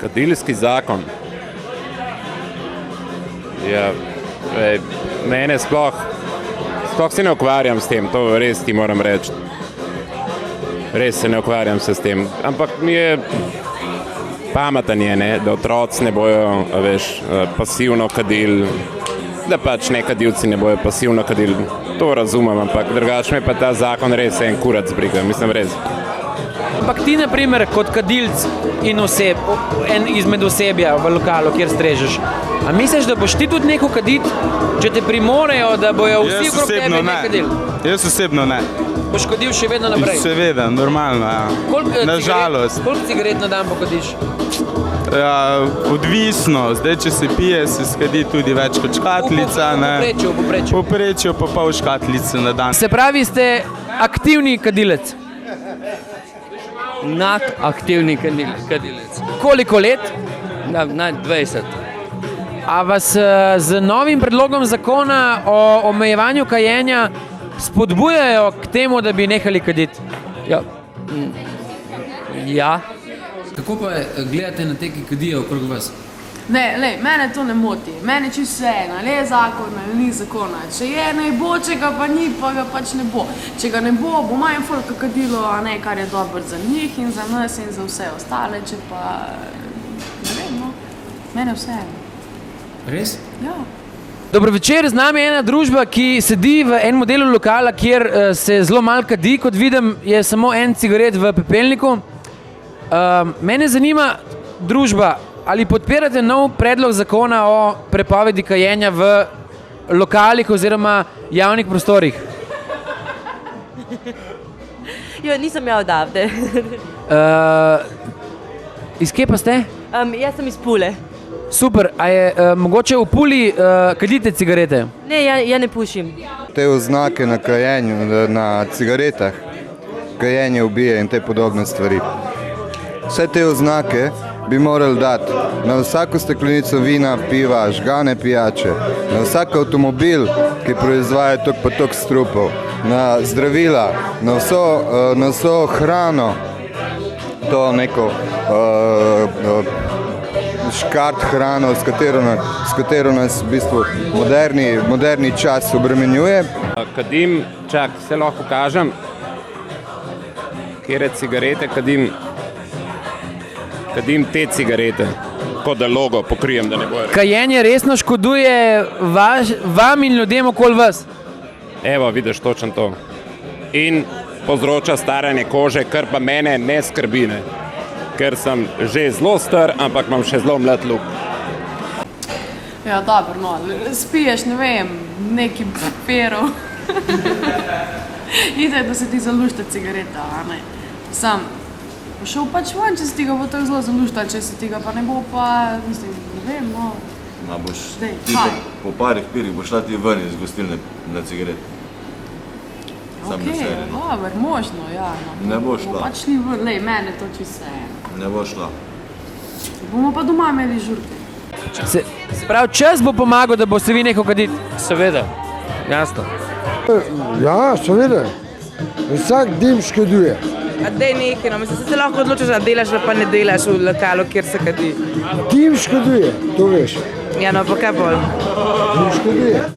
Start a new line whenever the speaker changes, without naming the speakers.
Kadilski zakon. Ja, mene sploh se ne ukvarjam s tem, to res ti moram reči. Res se ne ukvarjam se s tem, ampak mi je pameten je, ne, da otroci ne bojo, pasivno kadili, da pač ne kadilci ne bojo pasivno kadili. To razumem, ampak drugače me pa ta zakon res en kurac briga, mislim res.
Ampak ti, na primer, kot kadilc in en izmed osebja v lokalu, kjer strežeš, a misliš, da boš ti tudi nehal kaditi, če te primorejo, da bojo vsi okrog tebe ne kadili?
Jaz osebno ne.
Boš kadil še vedno naprej?
Seveda, normalno, ja. Nažalost.
Koliko cigaret na dan pokadiš?
Ja, odvisno. Zdaj, če se pije, se skadi tudi več kot škatlica.
V
povprečju pa pol škatlice na dan.
Se pravi, ste aktivni kadilec?
Nadaktivni kadilec.
Koliko let?
Na 20.
A vas z novim predlogom zakona o omejevanju kajenja spodbujajo k temu, da bi nehali kaditi?
Ja.
Kako pa gledate na te, ki kadijo okrog vas?
Ne, mene to ne moti. Mene čisto vseeno, ali je zakon ali ni zakona. Če je, naj bo, če ga pa ni, pa ga pač ne bo. Če ga ne bo, bo manj folka kadilo, a ne, kar je dobro za njih in za nas in za vse ostale, če pa, ne vem, no, mene vseeno.
Res?
Ja.
Dobro večer, z nami je ena družba, ki sedi v enem delu lokala, kjer se zelo malo kadi, kot vidim, je samo en cigaret v pepelniku. Mene zanima, družba, ali podpirate nov predlog zakona o prepovedi kajenja v lokalih oziroma javnih prostorih?
Nisem ja odavde.
Iz kje pa ste?
Jaz sem iz Pule.
Super, a je mogoče v Puli kadite cigarete?
Ne, ja ne pušim.
Te oznake na kajenju, na cigaretah, kajenje ubije in te podobne stvari. Vse te oznake bi morali dati na vsako steklenico vina, piva, žgane pijače, na vsak avtomobil, ki proizvaja tok pa tok strupov, na zdravila, na vso hrano, to neko škart hrano, s katero nas v bistvu moderni čas obremenjuje.
Kadim, se lahko pokažem, kjer cigarete kadim. Kadim te cigarete, kot da logo pokrijem, da ne bojo.
Kajenje resno škoduje vam in ljudem okoli vas?
Evo, vidiš točno to. In povzroča staranje kože, kar pa mene ne skrbi, ne. Ker sem že zelo star, ampak imam še zelo mlad luk.
Ja, dobro, no, spiješ, ne vem, neki pero. Ide, da se ti zalušta cigareta, a ne. Sam, šel pač ven, če se ti ga bo tako zelo zalušta, če se ti ga pa ne bo pa, mislim, ne vem, no.
Ma boš, ti po parih pirih boš šla ti ven iz gostilne na cigaret.
Okej, dobro, možno, ja.
Ne bo šla.
Pač šli ven, mene to čisto vseeno.
Ne bo šla.
Bomo pa doma imeli žurke.
Se pravi, čas bo pomagal, da boste vi nehal kaditi?
Seveda, jasno.
Ja, seveda. Vsak dim škoduje.
A dej nekaj, no, mislim, se lahko odločiš, da delaš, da pa ne delaš v lokalu, kjer se kadi.
Dim škoduje, to veš.
Ja, no, pa kaj bolj?
Dim škoduje.